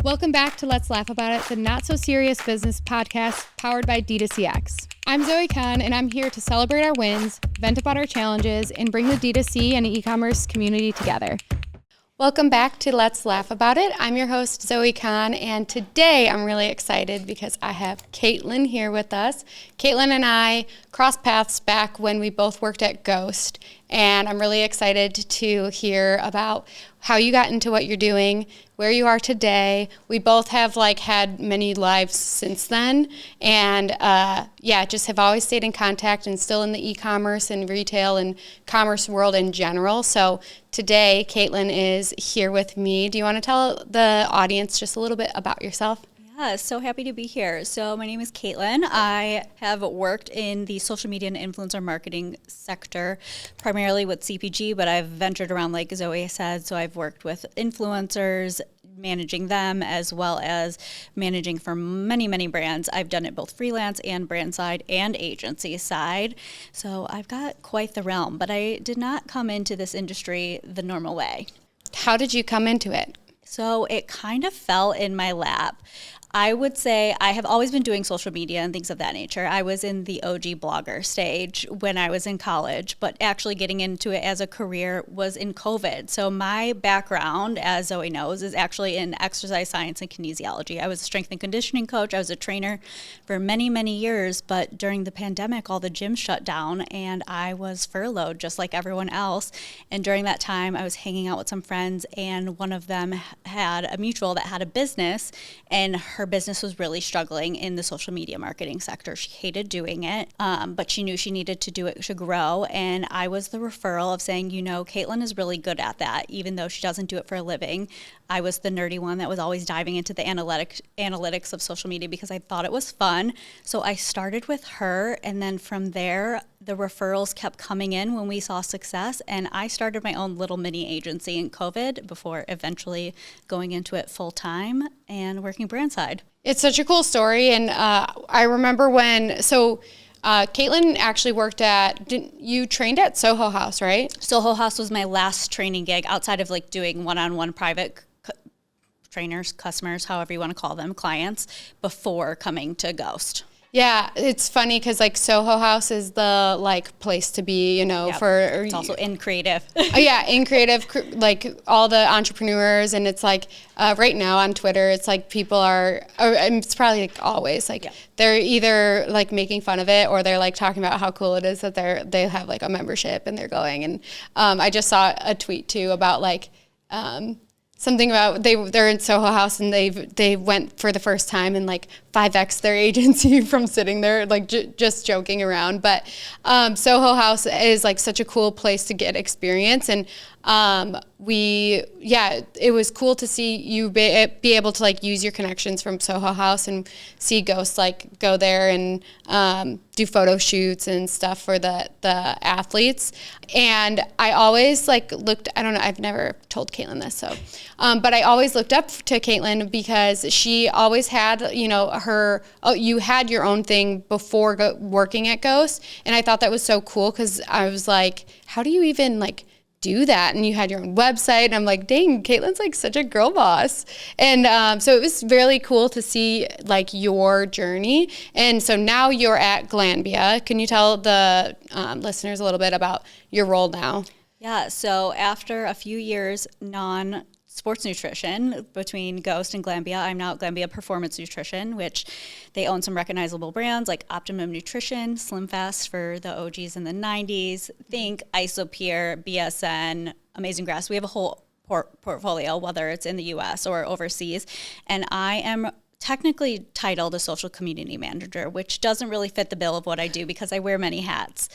Welcome back to Let's Laugh About It, the not-so-serious business podcast powered by D2CX. I'm Zoe Kahn, and I'm here to celebrate our wins, vent about our challenges, and bring the D2C and e-commerce community together. Welcome back to Let's Laugh About It. I'm your host, Zoe Kahn, and today I'm really excited because I have Katelyn here with us. Katelyn and I crossed paths back when we both worked at Ghost, and I'm really excited to hear about how you got into what you're doing, where you are today. We both have had many lives since then, and just have always stayed in contact and still in the e-commerce and retail and commerce world in general. So today, Katelyn is here with me. Do you want to tell the audience just a little bit about yourself? Yeah, so happy to be here. So my name is Katelyn. I have worked in the social media and influencer marketing sector, primarily with CPG, but I've ventured around, like Zoe said. So I've worked with influencers, managing them, as well as managing for many, many brands. I've done it both freelance and brand side and agency side. So I've got quite the realm, but I did not come into this industry the normal way. How did you come into it? So it kind of fell in my lap. I would say I have always been doing social media and things of that nature. I was in the OG blogger stage when I was in college, but actually getting into it as a career was in COVID. So my background, as Zoe knows, is actually in exercise science and kinesiology. I was a strength and conditioning coach. I was a trainer for many, many years, but during the pandemic, all the gyms shut down and I was furloughed just like everyone else. And during that time, I was hanging out with some friends, and one of them had a mutual that had a business, and her business was really struggling in the social media marketing sector. She hated doing it, but she knew she needed to do it to grow. And I was the referral of saying, Katelyn is really good at that, even though she doesn't do it for a living. I was the nerdy one that was always diving into the analytics of social media because I thought it was fun. So I started with her, and then from there, the referrals kept coming in when we saw success, and I started my own little mini agency in COVID before eventually going into it full time and working brand side. It's such a cool story, and I remember Katelyn actually you trained at Soho House, right? Soho House was my last training gig outside of doing one-on-one private trainers, customers, however you want to call them, clients, before coming to Ghost. Yeah, it's funny because Soho House is the place to be, Yep. It's also in creative. In creative, all the entrepreneurs, and it's right now on Twitter, it's people are, and it's probably always they're either making fun of it or they're talking about how cool it is that they have a membership and they're going. And I just saw a tweet too about something about they're in Soho House and they went for the first time and 5x their agency from sitting there just joking around. But Soho House is such a cool place to get experience, and it was cool to see you be able to use your connections from Soho House and see Ghost go there and do photo shoots and stuff for the athletes. And I always looked, I don't know, I've never told Katelyn this, so but I always looked up to Katelyn because she always had you had your own thing before working at Ghost, and I thought that was so cool because I was how do you even do that? And you had your own website, and I'm dang, Katelyn's such a girl boss. And so it was really cool to see your journey. And so now you're at Glanbia. Can you tell the listeners a little bit about your role now? Yeah, so after a few years sports nutrition between Ghost and Glanbia, I'm now at Glanbia Performance Nutrition, which they own some recognizable brands like Optimum Nutrition, Slim Fast for the OGs in the 90s, Think, Isopure, BSN, Amazing Grass. We have a whole portfolio, whether it's in the US or overseas, and I am technically titled a social community manager, which doesn't really fit the bill of what I do because I wear many hats.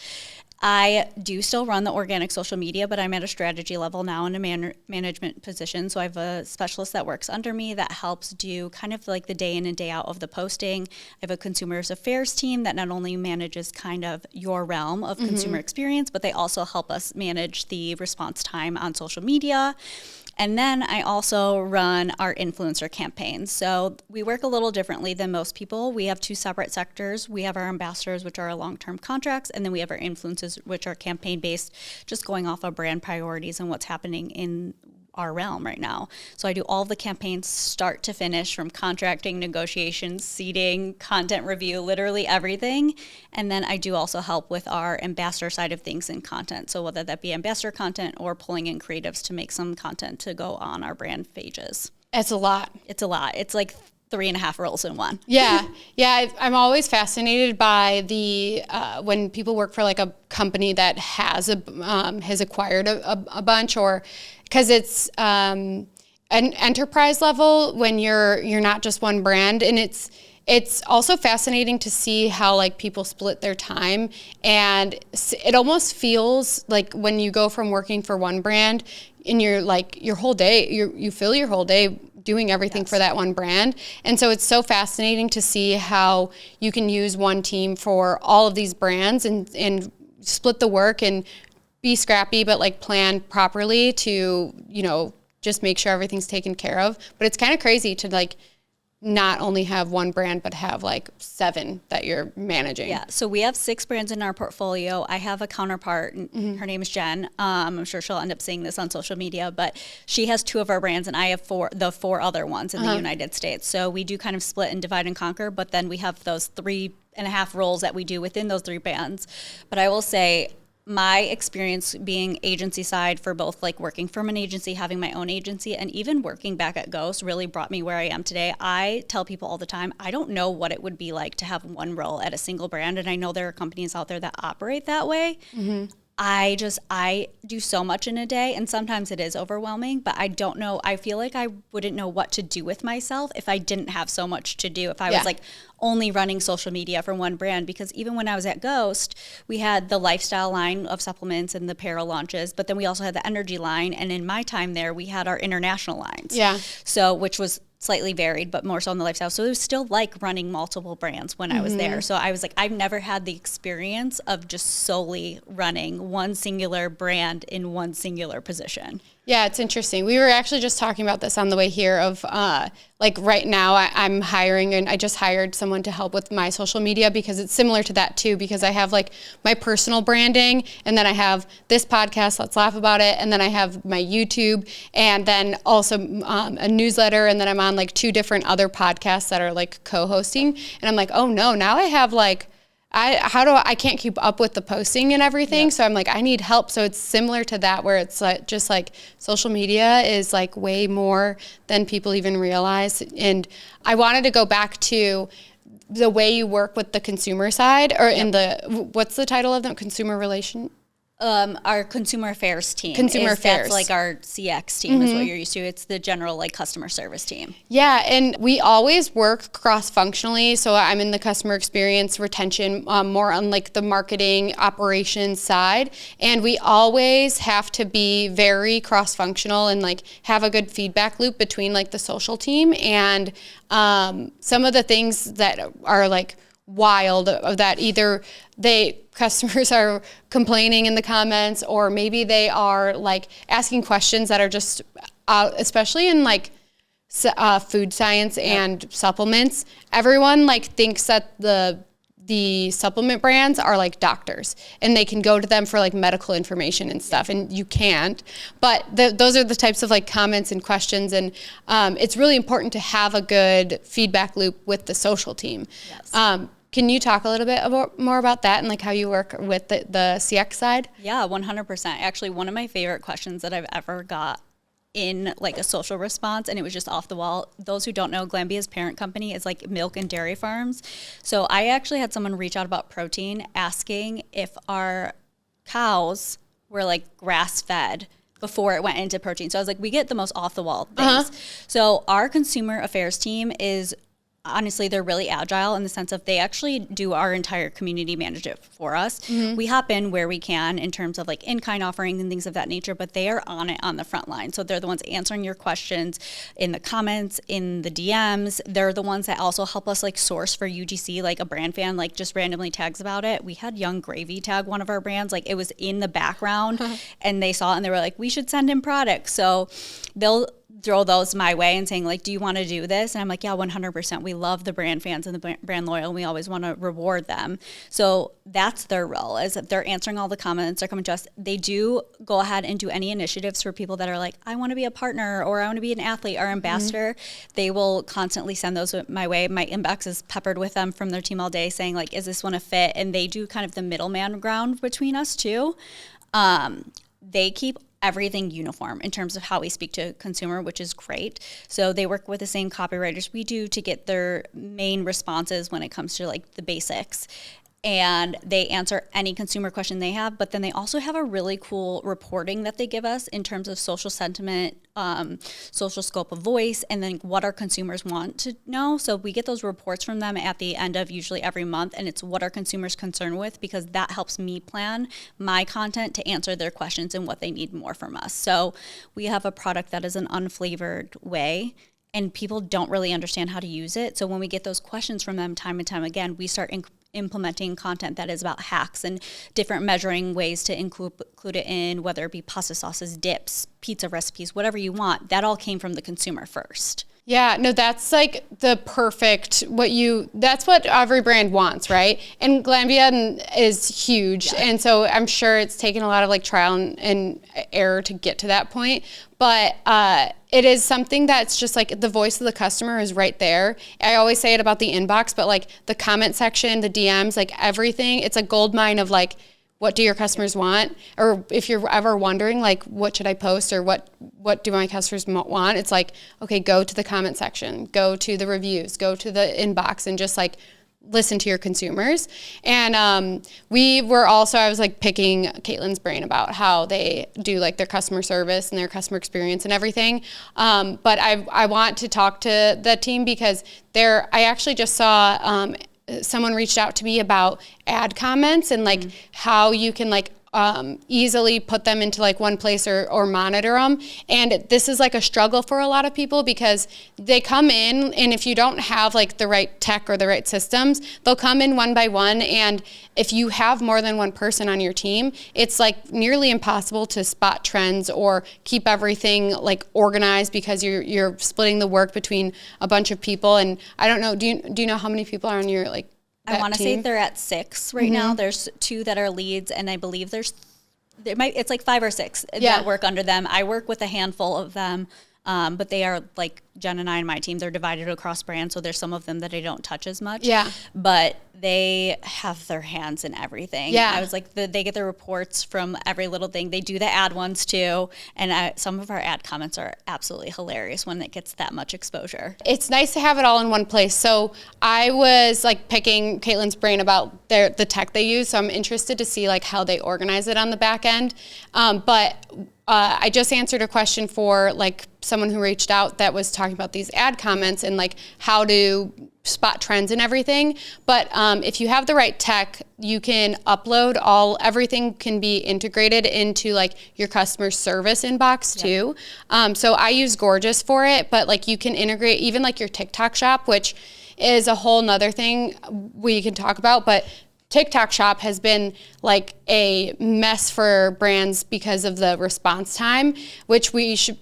I do still run the organic social media, but I'm at a strategy level now in a management position. So I have a specialist that works under me that helps do kind of the day in and day out of the posting. I have a consumer affairs team that not only manages kind of your realm of consumer experience, but they also help us manage the response time on social media. And then I also run our influencer campaigns. So we work a little differently than most people. We have two separate sectors. We have our ambassadors, which are our long-term contracts, and then we have our influencers, which are campaign-based, just going off of brand priorities and what's happening in our realm right now. So I do all the campaigns start to finish, from contracting, negotiations, seeding, content review, literally everything. And then I do also help with our ambassador side of things in content. So whether that be ambassador content or pulling in creatives to make some content to go on our brand pages. It's a lot. It's a lot. It's like 3.5 roles in one. Yeah. I'm always fascinated by the when people work for like a company that has acquired a bunch, or because it's an enterprise level when you're not just one brand, and it's also fascinating to see how like people split their time, and it almost feels like when you go from working for one brand and you're like your whole day, you fill your whole day doing everything for that one brand. And so it's so fascinating to see how you can use one team for all of these brands and split the work and be scrappy, but like plan properly to, just make sure everything's taken care of. But it's kind of crazy to like not only have one brand, but have like 7 that you're managing. Yeah, so we have 6 brands in our portfolio. I have a counterpart, her name is Jen. I'm sure she'll end up seeing this on social media, but she has 2 of our brands and I have 4 other ones in the United States. So we do kind of split and divide and conquer, but then we have those 3.5 roles that we do within those 3 brands. But I will say, my experience being agency side for both like working from an agency, having my own agency, and even working back at Ghost really brought me where I am today. I tell people all the time, I don't know what it would be like to have one role at a single brand. And I know there are companies out there that operate that way. Mm-hmm. I do so much in a day, and sometimes it is overwhelming, but I don't know. I feel like I wouldn't know what to do with myself if I didn't have so much to do, if I was like only running social media for one brand. Because even when I was at Ghost, we had the lifestyle line of supplements and the apparel launches, but then we also had the energy line. And in my time there, we had our international lines. Yeah. So, which was slightly varied, but more so on the lifestyle. So it was still like running multiple brands when I was there. So I was like, I've never had the experience of just solely running one singular brand in one singular position. Yeah, it's interesting. We were actually just talking about this on the way here of like right now I'm hiring, and I just hired someone to help with my social media because it's similar to that too, because I have like my personal branding, and then I have this podcast, Let's Laugh About It, and then I have my YouTube, and then also a newsletter, and then I'm on like 2 different other podcasts that are like co-hosting, and I'm like, oh no, now I have like I can't keep up with the posting and everything. Yep. So I'm like, I need help. So it's similar to that, where it's like, just like social media is like way more than people even realize. And I wanted to go back to the way you work with the consumer side, or in the, what's the title of them? Consumer relation? Our consumer affairs team. That's like our CX team is what you're used to. It's the general like customer service team. Yeah, and we always work cross-functionally. So I'm in the customer experience retention, more on like the marketing operations side. And we always have to be very cross-functional and like have a good feedback loop between like the social team and some of the things that are like wild, that either customers are complaining in the comments, or maybe they are like asking questions that are just especially in like food science and supplements. Everyone like thinks that the supplement brands are like doctors and they can go to them for like medical information and stuff, and you can't. But those are the types of like comments and questions, and it's really important to have a good feedback loop with the social team. Yes. Can you talk a little bit more about that and like how you work with the CX side? Yeah, 100%. Actually, one of my favorite questions that I've ever got in like a social response, and it was just off the wall. Those who don't know, Glanbia's parent company is like milk and dairy farms. So I actually had someone reach out about protein, asking if our cows were like grass fed before it went into protein. So I was like, we get the most off the wall things. So our consumer affairs team is, honestly, they're really agile in the sense of they actually do our entire community management for us. Mm-hmm. We hop in where we can in terms of like in-kind offerings and things of that nature, but they are on it on the front line. So they're the ones answering your questions in the comments, in the DMs. They're the ones that also help us like source for UGC, like a brand fan like just randomly tags about it. We had Young Gravy tag one of our brands, like it was in the background and they saw it and they were like, we should send in products. So throw those my way and saying like, do you want to do this? And I'm like, yeah, 100%. We love the brand fans and the brand loyal, and we always want to reward them. So that's their role, is that they're answering all the comments, they're coming to us. They do go ahead and do any initiatives for people that are like, I want to be a partner, or I want to be an athlete or ambassador. They will constantly send those my way. My inbox is peppered with them from their team all day saying like, is this one a fit? And they do kind of the middleman ground between us too. They keep everything uniform in terms of how we speak to consumer, which is great. So they work with the same copywriters we do to get their main responses when it comes to like the basics. And they answer any consumer question they have, but then they also have a really cool reporting that they give us in terms of social sentiment, social scope of voice, and then what our consumers want to know. So we get those reports from them at the end of usually every month, and it's what our consumers concerned with, because that helps me plan my content to answer their questions and what they need more from us. So we have a product that is an unflavored whey, and people don't really understand how to use it. So when we get those questions from them time and time again, we start implementing content that is about hacks and different measuring ways to include it in, whether it be pasta sauces, dips, pizza recipes, whatever you want. That all came from the consumer first. Yeah, no, that's like the perfect, that's what every brand wants, right? And Glanbia is huge. Yeah. And so I'm sure it's taken a lot of like trial and error to get to that point. But it is something that's just like the voice of the customer is right there. I always say it about the inbox, but like the comment section, the DMs, like everything, it's a gold mine of like, what do your customers want? Or if you're ever wondering, like, what should I post, or what do my customers want? It's like, okay, go to the comment section, go to the reviews, go to the inbox, and just like listen to your consumers. And I was like picking Katelyn's brain about how they do like their customer service and their customer experience and everything. But I want to talk to the team because I actually just saw someone reached out to me about ad comments and like how you can like easily put them into like one place or monitor them. And this is like a struggle for a lot of people because they come in, and if you don't have like the right tech or the right systems, they'll come in one by one. And if you have more than one person on your team, it's like nearly impossible to spot trends or keep everything like organized because you're splitting the work between a bunch of people. And I don't know, do you know how many people are on your like I want to say they're at 6 right now. There's 2 that are leads, and I believe it's like 5 or 6 that work under them. I work with a handful of them, but they are like Jen and I and my team. They're divided across brands, so there's some of them that I don't touch as much. Yeah. But they have their hands in everything. Yeah. I was like, they get the reports from every little thing. They do the ad ones too, and some of our ad comments are absolutely hilarious when it gets that much exposure. It's nice to have it all in one place. So I was like picking Katelyn's brain about the tech they use, so I'm interested to see like how they organize it on the back end. But I just answered a question for like someone who reached out that was talking about these ad comments and like how to spot trends and everything. But if you have the right tech, you can upload everything can be integrated into like your customer service inbox too. So I use Gorgeous for it, but like you can integrate even like your TikTok shop, which is a whole nother thing we can talk about. But TikTok shop has been like a mess for brands because of the response time, which we should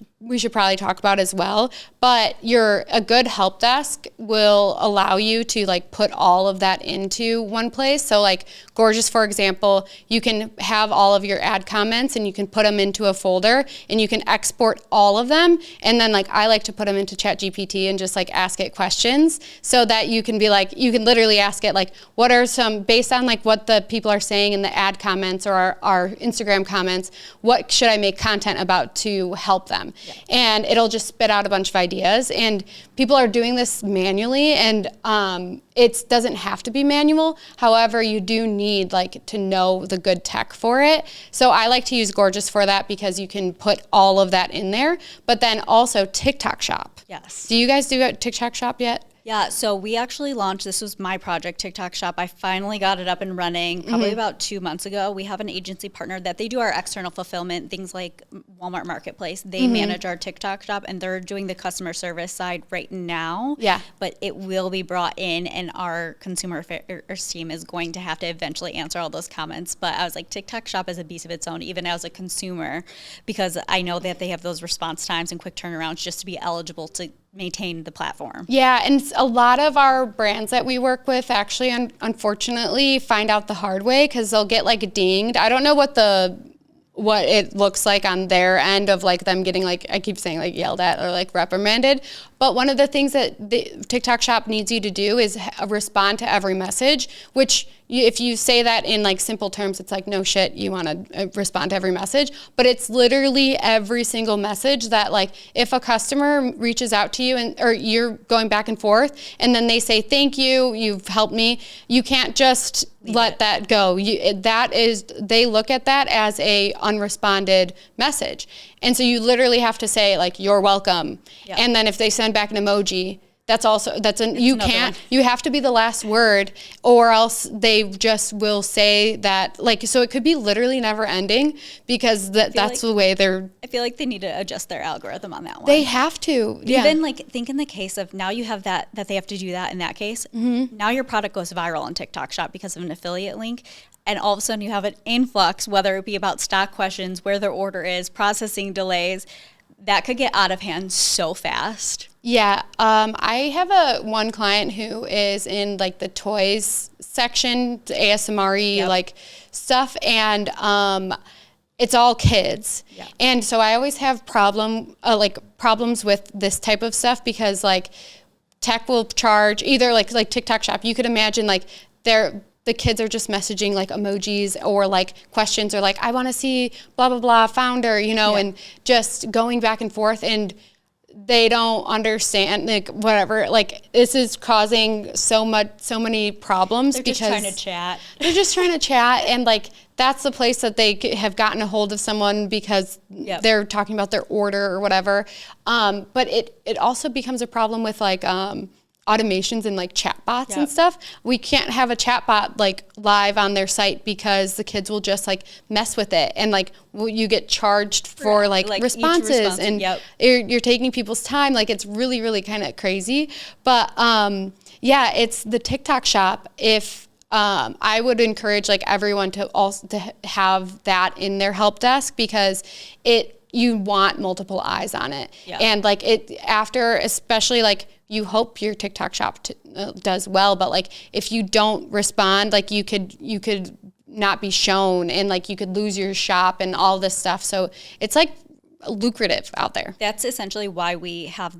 probably talk about as well. But a good help desk will allow you to like put all of that into one place. So like Gorgeous, for example, you can have all of your ad comments and you can put them into a folder and you can export all of them. And then like I like to put them into ChatGPT and just like ask it questions so that you can be like, you can literally ask it like, what are some, based on like what the people are saying in the ad comments or our Instagram comments, what should I make content about to help them? Yeah. And it'll just spit out a bunch of ideas. And people are doing this manually, and it doesn't have to be manual. However, you do need like to know the good tech for it. So I like to use Gorgeous for that because you can put all of that in there. But then also TikTok shop. Yes. Do you guys do a TikTok shop yet? Yeah, so we actually launched, this was my project, TikTok Shop. I finally got it up and running probably about 2 months ago. We have an agency partner that they do our external fulfillment, things like Walmart Marketplace. They manage our TikTok Shop, and they're doing the customer service side right now. Yeah. But it will be brought in, and our consumer affairs team is going to have to eventually answer all those comments. But I was like, TikTok Shop is a beast of its own, even as a consumer, because I know that they have those response times and quick turnarounds just to be eligible to maintain the platform. Yeah, and a lot of our brands that we work with actually unfortunately find out the hard way because they'll get like dinged. I don't know what it looks like on their end of like them getting like, I keep saying like yelled at or like reprimanded. But one of the things that the TikTok Shop needs you to do is respond to every message, which if you say that in like simple terms, it's like, no shit, you want to respond to every message. But it's literally every single message that like if a customer reaches out to you or you're going back and forth and then they say, thank you, you've helped me, you can't just let that go. They look at that as a unresponded message. And so you literally have to say like, you're welcome. Yep. And then if they send back an emoji, you have to be the last word or else they just will say that like, so it could be literally never ending because that's the way I feel like they need to adjust their algorithm on that one. They have to. Yeah. Even like think in the case of now you have that they have to do that in that case. Mm-hmm. Now your product goes viral on TikTok Shop because of an affiliate link. And all of a sudden you have an influx, whether it be about stock questions, where their order is, processing delays, that could get out of hand so fast. Yeah, I have one client who is in like the toys section, ASMR like stuff, and it's all kids. Yeah. And so I always have problems with this type of stuff because like tech will charge either like TikTok Shop. You could imagine like the kids are just messaging like emojis or like questions or like, I want to see blah, blah, blah founder, and just going back and forth and they don't understand like whatever, like this is causing so many problems. They're because just trying to chat. They're just trying to chat. And like, that's the place that they have gotten a hold of someone because they're talking about their order or whatever. But it also becomes a problem with like, automations and like chatbots and stuff. We can't have a chatbot like live on their site because the kids will just like mess with it and like you get charged for like responses and you're taking people's time. Like it's really, really kind of crazy. But it's the TikTok Shop. If I would encourage like everyone to have that in their help desk because you want multiple eyes on it. And like especially like you hope your TikTok Shop does well, but like if you don't respond, like you could not be shown and like you could lose your shop and all this stuff. So it's like lucrative out there. That's essentially why we have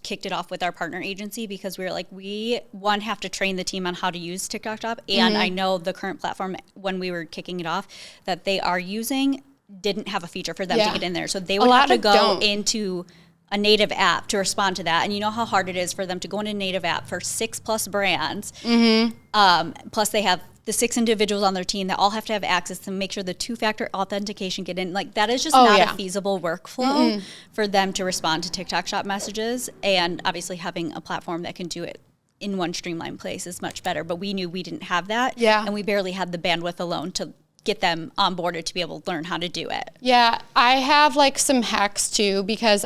kicked it off with our partner agency because we were like, we have to train the team on how to use TikTok Shop. And I know the current platform when we were kicking it off that they are using didn't have a feature for them to get in there. So they would have to go into a native app to respond to that. And you know how hard it is for them to go into a native app for 6+ brands. Mm-hmm. Plus they have the 6 individuals on their team that all have to have access to make sure the 2-factor authentication get in. Like that is just not a feasible workflow for them to respond to TikTok Shop messages. And obviously having a platform that can do it in one streamlined place is much better. But we knew we didn't have that. Yeah. And we barely had the bandwidth alone to get them onboarded to be able to learn how to do it. Yeah, I have like some hacks too because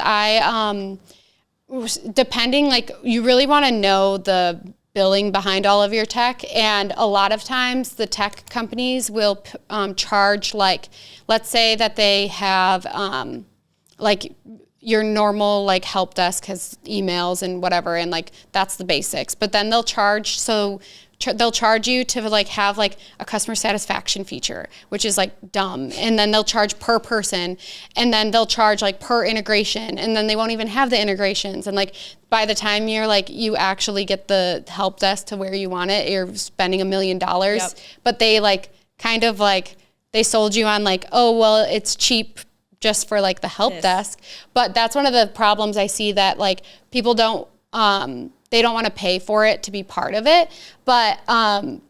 depending, like you really want to know the billing behind all of your tech, and a lot of times the tech companies will charge like, let's say that they have like your normal like help desk has emails and whatever, and like that's the basics, but then they'll charge you to like have like a customer satisfaction feature, which is like dumb. And then they'll charge per person, and then they'll charge like per integration, and then they won't even have the integrations. And like by the time you actually get the help desk to where you want it, you're spending $1 million. Yep. But they like kind of like they sold you on like, oh well, it's cheap just for like the help desk. But that's one of the problems I see, that like people don't they don't want to pay for it to be part of it. But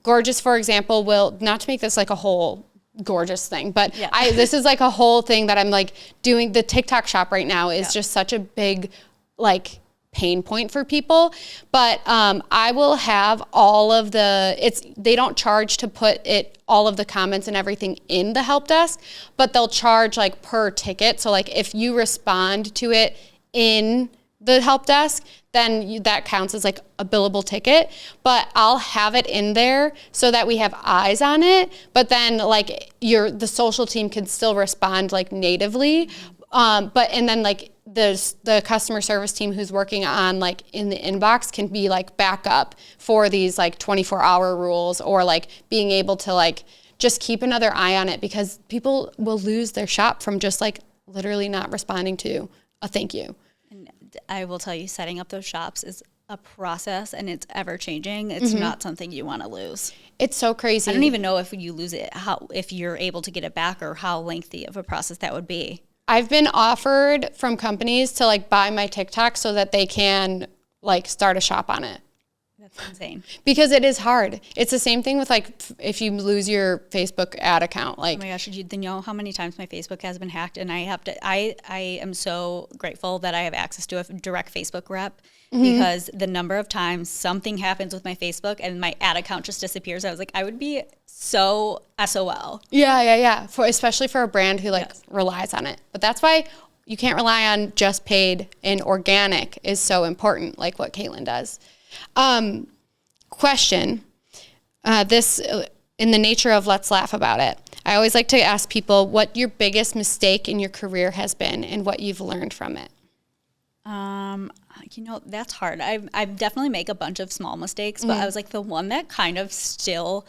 Gorgeous, for example, will, not to make this like a whole Gorgeous thing, but this is like a whole thing that I'm like doing. The TikTok Shop right now is just such a big like pain point for people. But I will have all of they don't charge to put all of the comments and everything in the help desk, but they'll charge like per ticket. So like if you respond to it in the help desk, then that counts as like a billable ticket. But I'll have it in there so that we have eyes on it. But then like the social team can still respond like natively. And then like the customer service team who's working on like in the inbox can be like backup for these like 24-hour rules, or like being able to like just keep another eye on it, because people will lose their shop from just like literally not responding to a thank you. And I will tell you, setting up those shops is a process, and it's ever changing. It's not something you want to lose. It's so crazy. I don't even know if you lose it, if you're able to get it back, or how lengthy of a process that would be. I've been offered from companies to like buy my TikTok so that they can like start a shop on it. That's insane. Because it is hard. It's the same thing with like if you lose your Facebook ad account. Like, oh my gosh, you know how many times my Facebook has been hacked, and I am so grateful that I have access to a direct Facebook rep, because the number of times something happens with my Facebook and my ad account just disappears, I was like, I would be so SOL. Yeah. Especially for a brand who like relies on it. But that's why you can't rely on just paid, and organic is so important, like what Katelyn does. Question. This in the nature of let's laugh about it. I always like to ask people what your biggest mistake in your career has been and what you've learned from it. That's hard. I definitely make a bunch of small mistakes, but I was like, the one that kind of still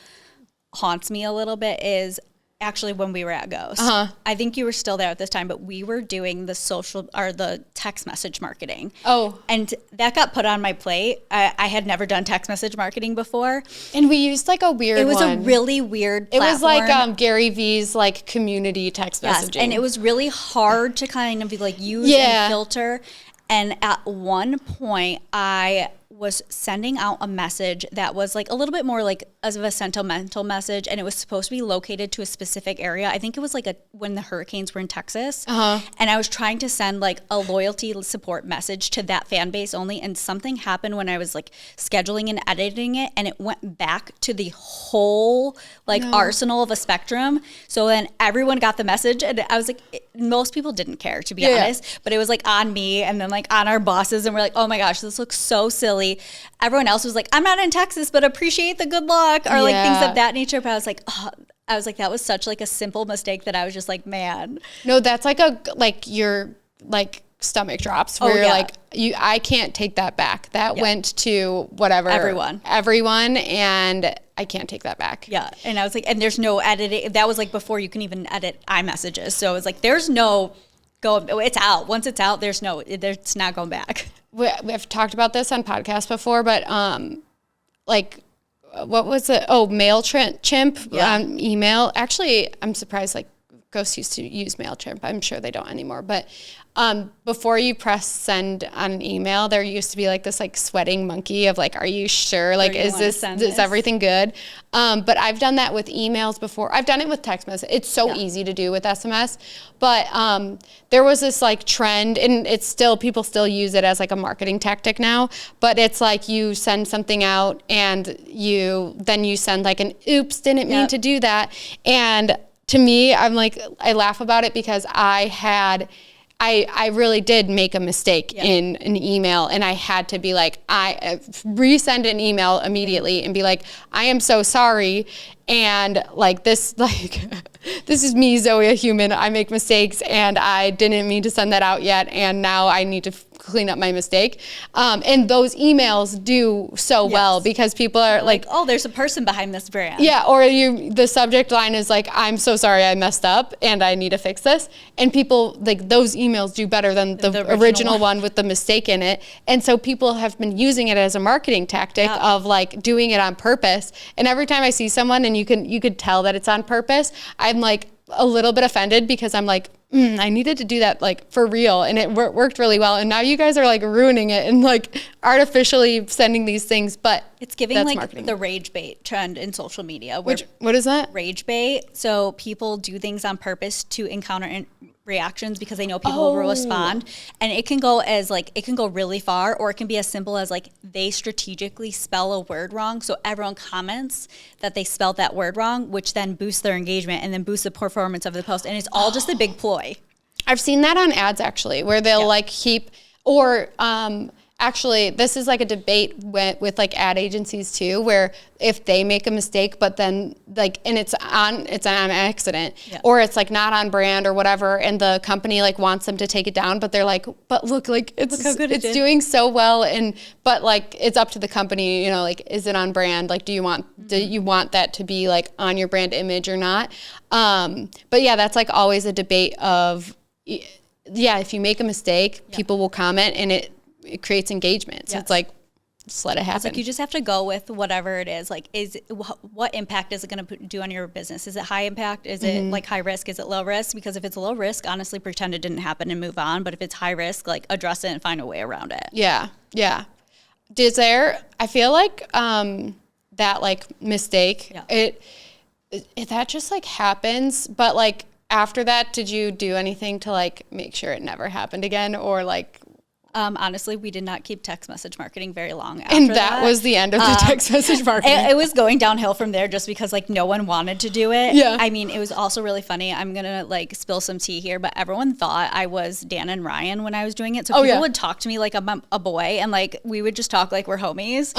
haunts me a little bit is actually when we were at Ghost. I think you were still there at this time, but we were doing the text message marketing. Oh. And that got put on my plate. I had never done text message marketing before. And we used like a weird one. It was a really weird platform. It was like Gary V's like community text messaging. And it was really hard to kind of be like use and filter. And at one point I was sending out a message that was like a little bit more like as of a sentimental message, and it was supposed to be located to a specific area. I think it was like when the hurricanes were in Texas, and I was trying to send like a loyalty support message to that fan base only, and something happened when I was like scheduling and editing it, and it went back to the whole arsenal of a spectrum. So then everyone got the message, and I was like, most people didn't care, to be honest, but it was like on me and then like on our bosses, and we're like, oh my gosh, this looks so silly. Everyone else was like, I'm not in Texas, but appreciate the good luck, or like things of that nature. But I was like, that was such like a simple mistake that I was just like, man. No, that's like your like stomach drops where you're like, I can't take that back. That went to whatever. Everyone, and I can't take that back. Yeah. And I was like, and there's no editing. That was like before you can even edit iMessages. So it was like, there's no it's out. Once it's out, it's not going back. We've talked about this on podcasts before, but like, what was it? Oh, MailChimp email. Actually, I'm surprised like Ghost used to use MailChimp. I'm sure they don't anymore. But before you press send on an email, there used to be like this like sweating monkey of like, are you sure? Like, is everything good? But I've done that with emails before. I've done it with text message. It's so easy to do with SMS. But there was this like trend, and people still use it as like a marketing tactic now. But it's like you send something out, and you send like an oops, didn't mean to do that. And to me, I'm like, I laugh about it because I really did make a mistake in an email, and I had to be like, I resend an email immediately and be like, I am so sorry. And like this is me, Zoe, a human. I make mistakes, and I didn't mean to send that out yet. And now I need to clean up my mistake. And those emails do so well because people are like, oh, there's a person behind this brand. Yeah. Or the subject line is like, I'm so sorry I messed up and I need to fix this. And people like those emails do better than the original one with the mistake in it. And so people have been using it as a marketing tactic of like doing it on purpose. And every time I see someone and you could tell that it's on purpose, I'm like a little bit offended because I'm like, I needed to do that like for real, and it worked really well. And now you guys are like ruining it and like artificially sending these things, but it's giving like marketing. The rage bait trend in social media. What is that? Rage bait. So people do things on purpose to reactions because they know people will respond. And it can go as like, it can go really far, or it can be as simple as like they strategically spell a word wrong. So everyone comments that they spelled that word wrong, which then boosts their engagement and then boosts the performance of the post. And it's all just a big ploy. I've seen that on ads actually, where they'll like keep, or actually this is like a debate with like ad agencies too, where if they make a mistake, but then like, and it's on accident, or it's like not on brand or whatever, and the company like wants them to take it down, but they're like, but look, like it's doing so well, and but like it's up to the company, you know, like is it on brand? Like do you want that to be like on your brand image or not? But yeah, that's like always a debate of, if you make a mistake, people will comment, and it creates engagement. So it's like, just let it happen. It's like you just have to go with whatever it is. Like, what impact is it going to do on your business? Is it high impact? Is it like high risk? Is it low risk? Because if it's low risk, honestly, pretend it didn't happen and move on. But if it's high risk, like address it and find a way around it. Yeah. I feel like that like mistake, that just like happens, but like after that, did you do anything to like make sure it never happened again, or like? Honestly, we did not keep text message marketing very long after and that was the end of the text message marketing. It was going downhill from there just because like no one wanted to do it. Yeah. I mean, it was also really funny. I'm going to like spill some tea here, but everyone thought I was Dan and Ryan when I was doing it. So people would talk to me like a boy, and like we would just talk like we're homies.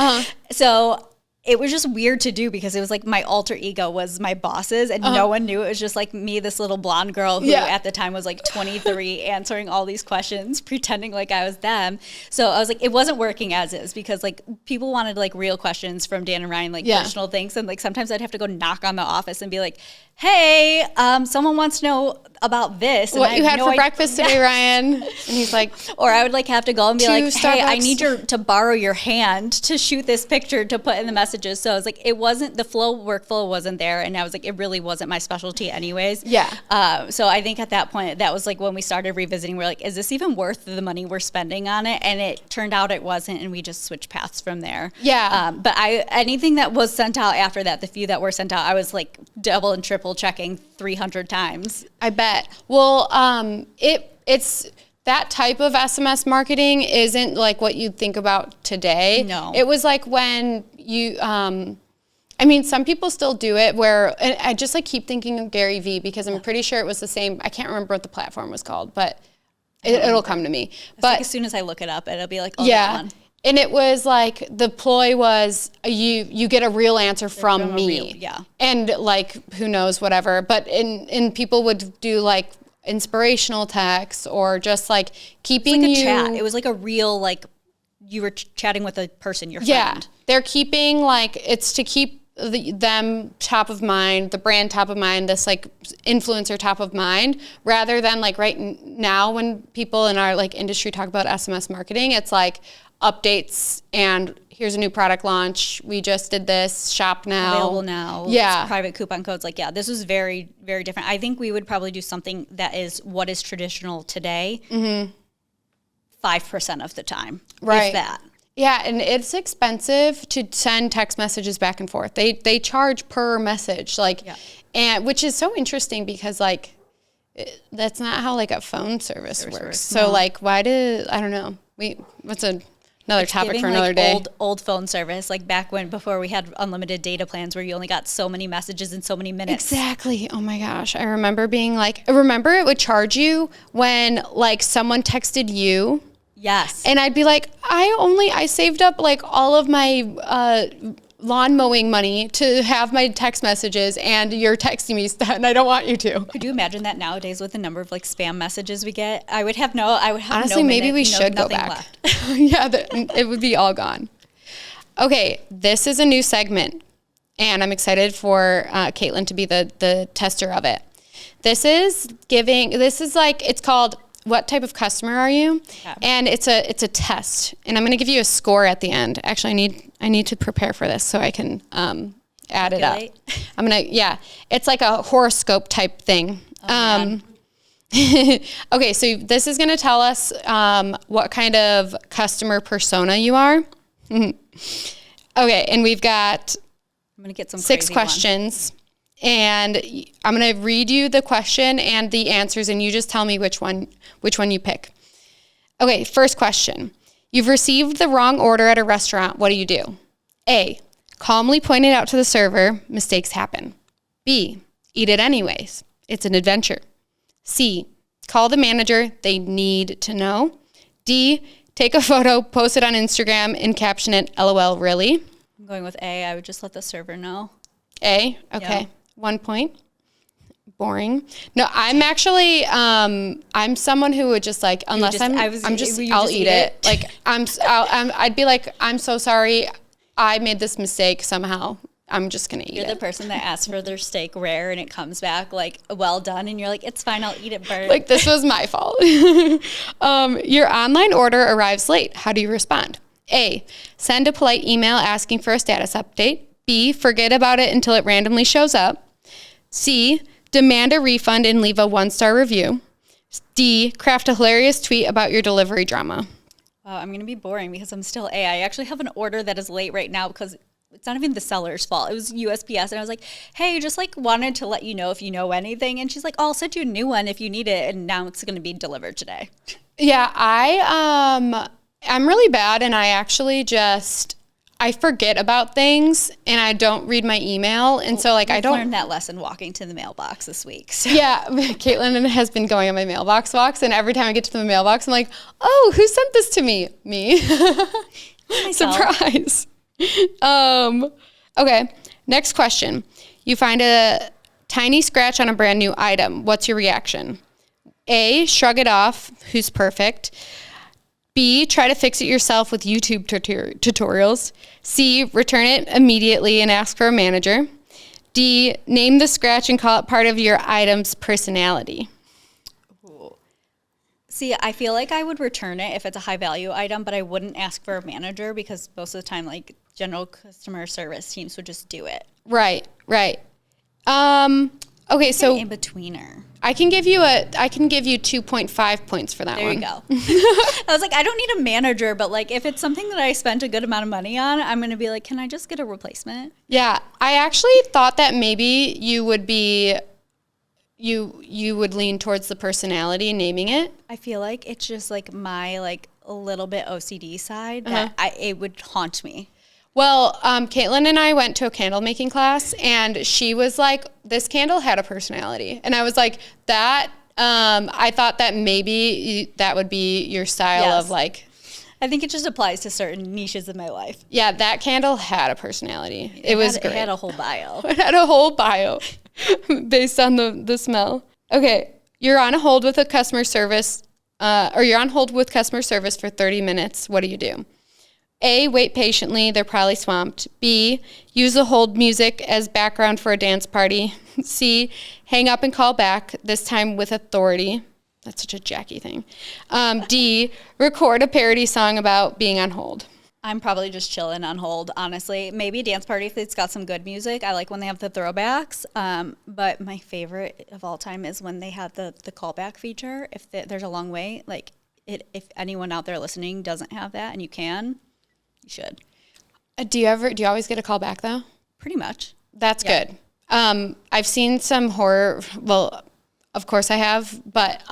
So it was just weird to do because it was like my alter ego was my bosses, and no one knew. It was just like me, this little blonde girl who at the time was like 23, answering all these questions, pretending like I was them. So I was like, it wasn't working as is, because like people wanted like real questions from Dan and Ryan, like personal things. And like sometimes I'd have to go knock on the office and be like, hey, someone wants to know about this. And what you had for breakfast today, Ryan? And he's like, or I would like have to go and be like, hey, I Starbucks. need to borrow your hand to shoot this picture to put in the messages. So I was like, it wasn't, the workflow wasn't there. And I was like, it really wasn't my specialty anyways. Yeah. So I think at that point, that was like when we started revisiting, we're like, is this even worth the money we're spending on it? And it turned out it wasn't. And we just switched paths from there. Yeah. But anything that was sent out after that, the few that were sent out, I was like double and triple checking 300 times. I bet. Well, it's that type of SMS marketing isn't like what you'd think about today. No. It was like when you, I mean, some people still do it where, and I just like keep thinking of Gary Vee because I'm pretty sure it was the same. I can't remember what the platform was called, but it'll come to me. But like as soon as I look it up, it'll be like, oh, that one. And it was like the ploy was you get a real answer from me. And like who knows, whatever. But and people would do like inspirational texts or just like keeping it was like a chat. It was like a real, like you were chatting with a person, your friend. Yeah. They're keeping like, it's to keep them top of mind, the brand top of mind, this like influencer top of mind, rather than like right now when people in our like industry talk about SMS marketing, it's like updates and here's a new product launch. We just did this, shop now. Available now. Yeah. Private coupon codes. Like, this is very, very different. I think we would probably do something that is what is traditional today 5% of the time. Right. If that. Yeah, and it's expensive to send text messages back and forth. They charge per message, like, and which is so interesting because like that's not how like a phone service works. So like, why do I don't know? Another topic for another day. Old phone service, like back before we had unlimited data plans where you only got so many messages in so many minutes. Exactly. Oh my gosh. I remember being like, it would charge you when like someone texted you. Yes. And I'd be like, I saved up like all of my lawn mowing money to have my text messages and you're texting me stuff and I don't want you to. Could you imagine that nowadays with the number of like spam messages we get? I would have honestly, maybe we should go back. Yeah, it would be all gone. Okay, this is a new segment and I'm excited for Katelyn to be the tester of it. It's called What Type of Customer Are You? Yeah. And it's a test. And I'm going to give you a score at the end. Actually, I need to prepare for this so I can add it up. It's like a horoscope type thing. Okay, so this is going to tell us what kind of customer persona you are. Okay, and we've got I'm going to get some 6 questions. and I'm going to read you the question and the answers, and you just tell me which one you pick. Okay, first question. You've received the wrong order at a restaurant. What do you do? A, calmly point it out to the server. Mistakes happen. B, eat it anyways. It's an adventure. C, call the manager. They need to know. D, take a photo, post it on Instagram, and caption it, LOL, really? I'm going with A. I would just let the server know. A? Okay. Yep. 1 point. Boring. No, I'm actually, I'm someone who would just like, unless I'll eat it. Like, I'd be like, I'm so sorry. I made this mistake somehow. I'm just going to eat it. You're the person that asks for their steak rare and it comes back like well done. And you're like, it's fine. I'll eat it burnt. Like, this was my fault. Your online order arrives late. How do you respond? A, send a polite email asking for a status update. B, forget about it until it randomly shows up. C, demand a refund and leave a 1-star review. D, craft a hilarious tweet about your delivery drama. I'm going to be boring because I'm still A. I actually have an order that is late right now because it's not even the seller's fault. It was USPS. And I was like, hey, just like wanted to let you know if you know anything. And she's like, oh, I'll send you a new one if you need it. And now it's going to be delivered today. Yeah, I'm really bad. And I actually I forget about things and I don't read my email. And so like, I don't learn that lesson walking to the mailbox this week. So. Yeah. Katelyn has been going on my mailbox walks. And every time I get to the mailbox, I'm like, oh, who sent this to me? Me. Surprise. Okay. Next question. You find a tiny scratch on a brand new item. What's your reaction? A, shrug it off. Who's perfect? B, try to fix it yourself with YouTube tutorials. C, return it immediately and ask for a manager. D, name the scratch and call it part of your item's personality. Ooh. See, I feel like I would return it if it's a high value item, but I wouldn't ask for a manager because most of the time, like general customer service teams would just do it. Right. Okay, so in-betweener. I can give you 2.5 points for that one. There you go. I was like, I don't need a manager, but like if it's something that I spent a good amount of money on, I'm going to be like, can I just get a replacement? Yeah, I actually thought that maybe you would be, you would lean towards the personality naming it. I feel like it's just like my like a little bit OCD side that it would haunt me. Well, Katelyn and I went to a candle making class, and she was like, this candle had a personality. And I was like, that, I thought that maybe that would be your style of like. I think it just applies to certain niches of my life. Yeah, that candle had a personality. It was great. It had a whole bio. It had a whole bio based on the smell. Okay, you're on hold with customer service for 30 minutes. What do you do? A, wait patiently. They're probably swamped. B, use the hold music as background for a dance party. C, hang up and call back, this time with authority. That's such a Jackie thing. D, record a parody song about being on hold. I'm probably just chilling on hold, honestly. Maybe a dance party if it's got some good music. I like when they have the throwbacks. But my favorite of all time is when they have the callback feature. If there's a long wait, like if anyone out there listening doesn't have that and you can, you should. Do you always get a call back though? Pretty much. That's good. I've seen some horror. Well, of course I have, but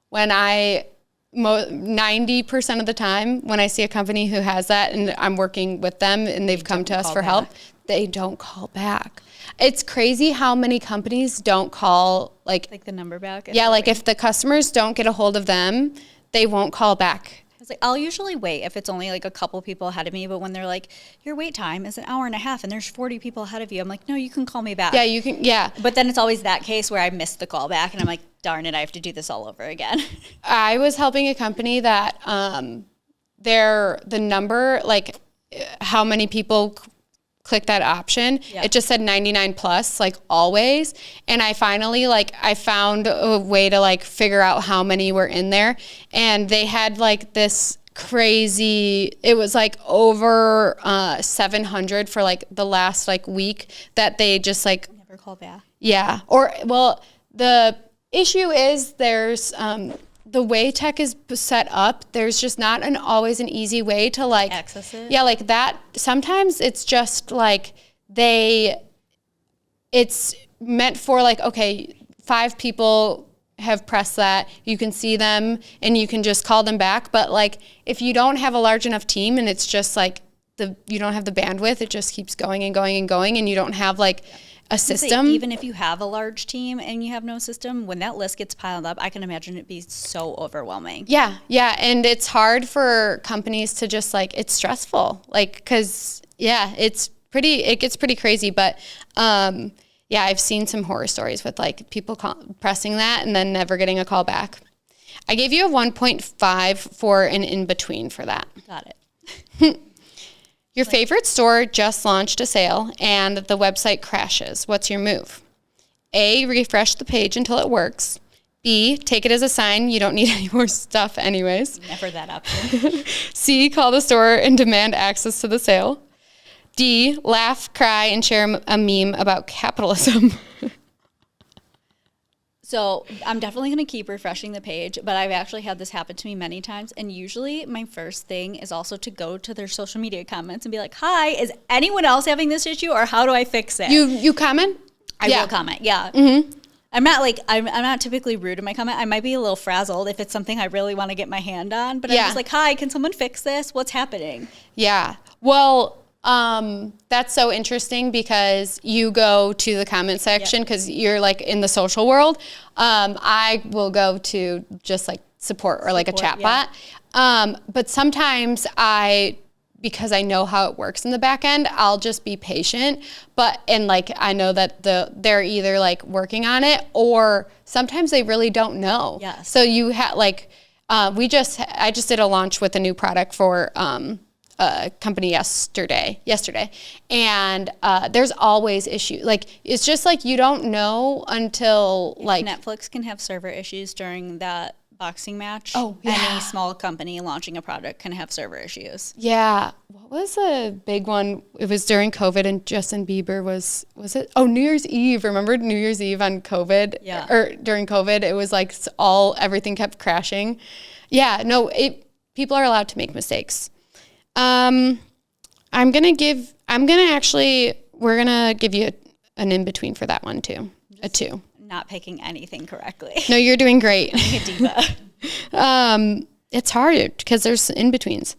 when 90% of the time when I see a company who has that and I'm working with them and they've come to us for help, they don't call back. It's crazy how many companies don't call like the number back. Yeah, like if the customers don't get a hold of them, they won't call back. I was like, I'll usually wait if it's only like a couple people ahead of me, but when they're like, your wait time is an hour and a half and there's 40 people ahead of you, I'm like, no, you can call me back. Yeah, you can, yeah. But then it's always that case where I missed the call back and I'm like, darn it, I have to do this all over again. I was helping a company that the number, like how many people click that option, it just said 99 plus, like always. And I finally, I found a way to figure out how many were in there. And they had this crazy, it was over 700 for the last week that they just never call back. Yeah. Or, well, the issue is there's, the way tech is set up, there's just not always an easy way to access it. Yeah, that. Sometimes it's just they it's meant for like, okay, 5 people have pressed that, you can see them and you can just call them back. But like, if you don't have a large enough team and it's just like you don't have the bandwidth, it just keeps going and going and going, and you don't have like a system. Even if you have a large team and you have no system, when that list gets piled up, I can imagine it be so overwhelming. Yeah. And it's hard for companies to just like, it's stressful. Like, cause it gets pretty crazy. But I've seen some horror stories with like people pressing that and then never getting a call back. I gave you a 1.5 for an in-between for that. Got it. Your favorite store just launched a sale and the website crashes. What's your move? A, refresh the page until it works. B, take it as a sign you don't need any more stuff anyways. Never that option. C, call the store and demand access to the sale. D, laugh, cry, and share a meme about capitalism. So I'm definitely going to keep refreshing the page, but I've actually had this happen to me many times. And usually my first thing is also to go to their social media comments and be like, hi, is anyone else having this issue, or how do I fix it? You comment? I will comment, yeah. Mm-hmm. I'm not typically rude in my comment. I might be a little frazzled if it's something I really want to get my hand on, but I'm just like, hi, can someone fix this? What's happening? Yeah. Well, that's so interesting because you go to the comment section because you're like in the social world. I will go to just like support or like a chat bot. But sometimes because I know how it works in the back end, I'll just be patient. And like, I know that they're either like working on it or sometimes they really don't know. Yes. So you have like, I just did a launch with a new product for, a company yesterday, and there's always issues. Like, it's just like you don't know until like Netflix can have server issues during that boxing match. Oh, yeah. Any small company launching a product can have server issues. Yeah. What was a big one? It was during COVID, and Justin Bieber was it? Oh, New Year's Eve. Remember New Year's Eve on COVID? Yeah. Or during COVID, it was like everything kept crashing. Yeah. No, people are allowed to make mistakes. We're gonna give you an in-between for that one too. A 2. Not picking anything correctly. No, you're doing great. I'm a diva. It's hard because there's in-betweens.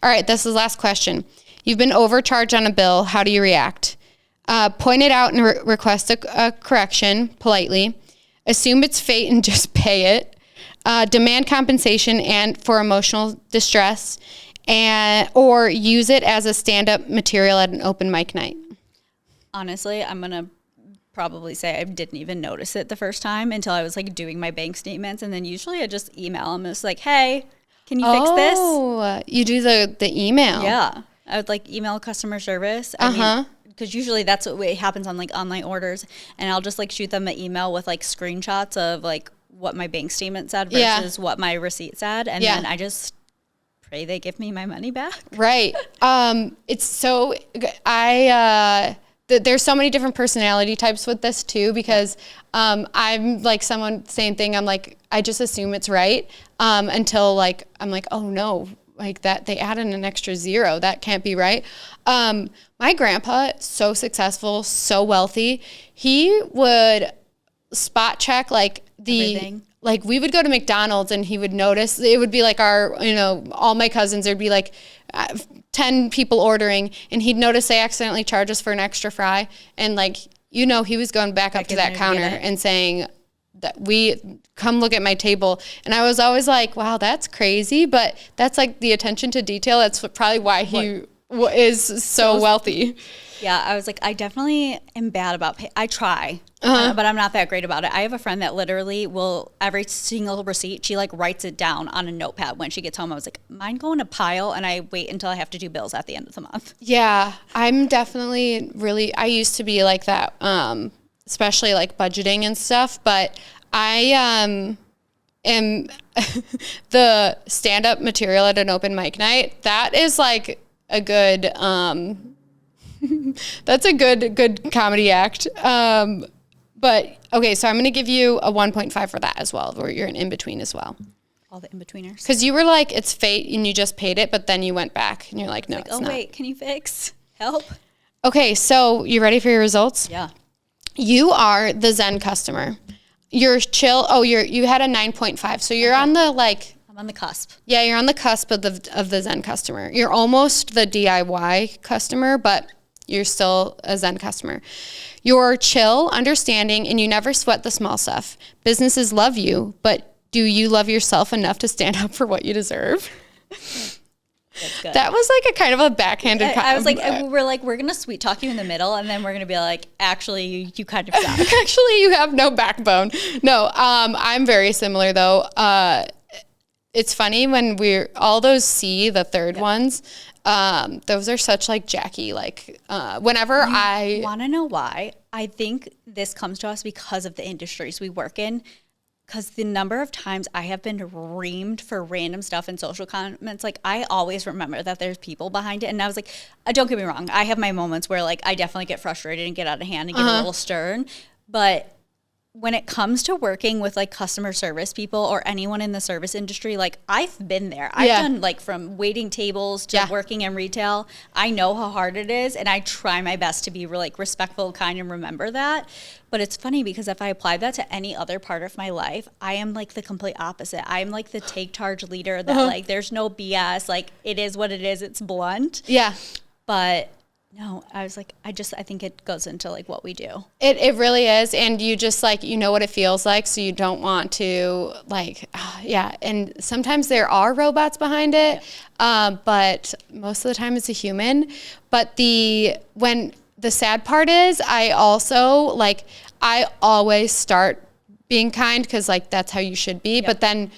All right, this is the last question. You've been overcharged on a bill. How do you react? Point it out and request a correction politely. Assume it's fate and just pay it. Demand compensation and for emotional distress. Or use it as a stand-up material at an open mic night. Honestly, I'm going to probably say I didn't even notice it the first time until I was like doing my bank statements. And then usually I just email them. It's like, hey, can you fix this? Oh, you do the email. Yeah. I would like email customer service. I mean, because usually that's what happens on like online orders. And I'll just like shoot them an email with like screenshots of like what my bank statement said versus what my receipt said. And then I just pray they give me my money back. Right. It's so, there's so many different personality types with this too, because I'm like same thing. I'm like, I just assume it's right until like, I'm like, oh no, like that they added an extra 0. That can't be right. My grandpa, so successful, so wealthy, he would spot check like everything. Like we would go to McDonald's and he would notice, it would be like all my cousins, there'd be like 10 people ordering and he'd notice they accidentally charge us for an extra fry. And like, he was going back up to that counter and saying that come look at my table. And I was always like, wow, that's crazy. But that's like the attention to detail. That's probably why he is so wealthy. Yeah, I was like, I definitely am bad about pay. I try, but I'm not that great about it. I have a friend that literally will, every single receipt, she like writes it down on a notepad when she gets home. I was like, mine go in a pile and I wait until I have to do bills at the end of the month. Yeah, I'm definitely I used to be like that, especially like budgeting and stuff, but I am the stand-up material at an open mic night. That is like a good, that's a good comedy act. But okay, so I'm going to give you a 1.5 for that as well, where you're an in-between as well. All the in-betweeners. Because you were like, it's fate and you just paid it, but then you went back and you're like, no, it's not. Oh wait, can you fix? Help. Okay, so you ready for your results? Yeah. You are the Zen customer. You're chill. Oh, you had a 9.5. So you're on the I'm on the cusp. Yeah, you're on the cusp of the Zen customer. You're almost the DIY customer, but you're still a Zen customer. You're chill, understanding, and you never sweat the small stuff. Businesses love you, but do you love yourself enough to stand up for what you deserve? That's good. That was like a kind of a backhanded comment. I was like, we're going to sweet talk you in the middle, and then we're going to be like, actually, you kind of suck. Actually, you have no backbone. No, I'm very similar though. It's funny when all those the third ones, those are such like Jackie, whenever I want to know why, I think this comes to us because of the industries we work in. Because the number of times I have been reamed for random stuff in social comments, like I always remember that there's people behind it. And I was like, don't get me wrong, I have my moments where like I definitely get frustrated and get out of hand and get a little stern. But when it comes to working with like customer service people or anyone in the service industry, like I've been there. I've done like from waiting tables to working in retail. I know how hard it is, and I try my best to be like respectful, kind, and remember that. But it's funny because if I apply that to any other part of my life, I am like the complete opposite. I'm like the take charge leader that like there's no BS. Like it is what it is. It's blunt. Yeah. But no, I was like, I think it goes into like what we do. It really is. And you just like, you know what it feels like. So you don't want to like, And sometimes there are robots behind it. Yeah. But most of the time it's a human. But when the sad part is I always start being kind because like, that's how you should be. Yep. But then,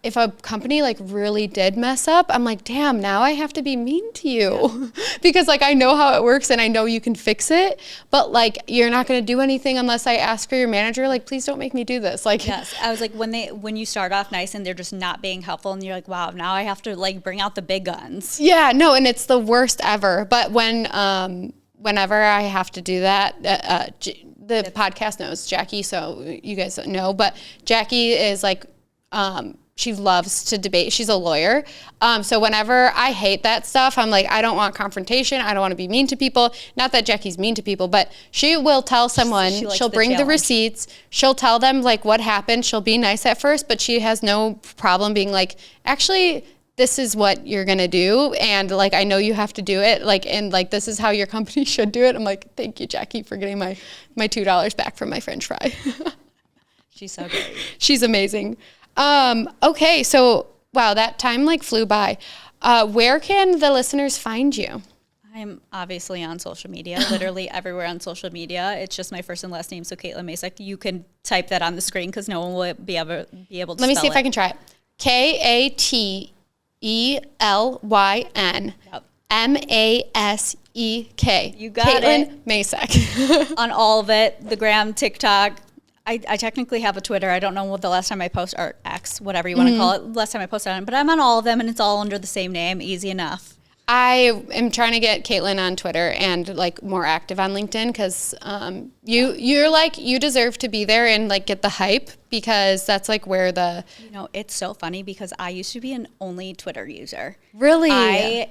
if a company like really did mess up, I'm like, damn, now I have to be mean to you because like I know how it works and I know you can fix it, but like you're not going to do anything unless I ask for your manager. Like, please don't make me do this. Like, yes, I was like, when you start off nice and they're just not being helpful, and you're like, wow, now I have to like bring out the big guns. Yeah, no, and it's the worst ever. But whenever I have to do that, the podcast knows Jackie, so you guys know. But Jackie is like. She loves to debate. She's a lawyer. So whenever I hate that stuff, I'm like, I don't want confrontation. I don't want to be mean to people. Not that Jackie's mean to people, but she will tell someone, she'll bring the receipts. She'll tell them like what happened. She'll be nice at first, but she has no problem being like, actually, this is what you're going to do. And like, I know you have to do it. Like, and like, this is how your company should do it. I'm like, thank you, Jackie, for getting my $2 back from my French fry. She's so great. She's amazing. Okay, so wow, that time like flew by. Where can the listeners find you? I'm obviously on social media, literally everywhere on social media. It's just my first and last name, so Katelyn Masek. You can type that on the screen because no one will be able to spell it. Let me see if I can try it. Katelyn Masek. You got Katelyn Masek. On all of it, the gram, TikTok. I technically have a Twitter. I don't know what the last time I posted, or X, whatever you want to call it, last time I posted on it, but I'm on all of them and it's all under the same name. Easy enough. I am trying to get Katelyn on Twitter and like more active on LinkedIn because you're like, you deserve to be there and like get the hype because that's like where it's so funny because I used to be an only Twitter user. Really? I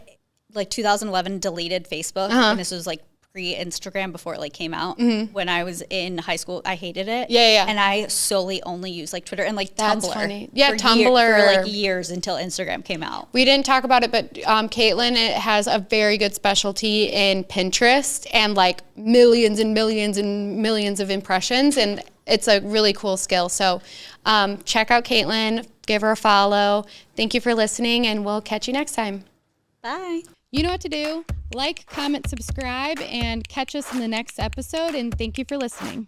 2011 deleted Facebook and this was like pre-Instagram before it like came out. When I was in high school, I hated it. Yeah. And I solely only used like Twitter and like That's Tumblr. Funny. Yeah, Tumblr for like years until Instagram came out. We didn't talk about it, but Katelyn has a very good specialty in Pinterest and like millions and millions and millions of impressions, and it's a really cool skill. So check out Katelyn, give her a follow. Thank you for listening, and we'll catch you next time. Bye. You know what to do. Like, comment, subscribe, and catch us in the next episode. And thank you for listening.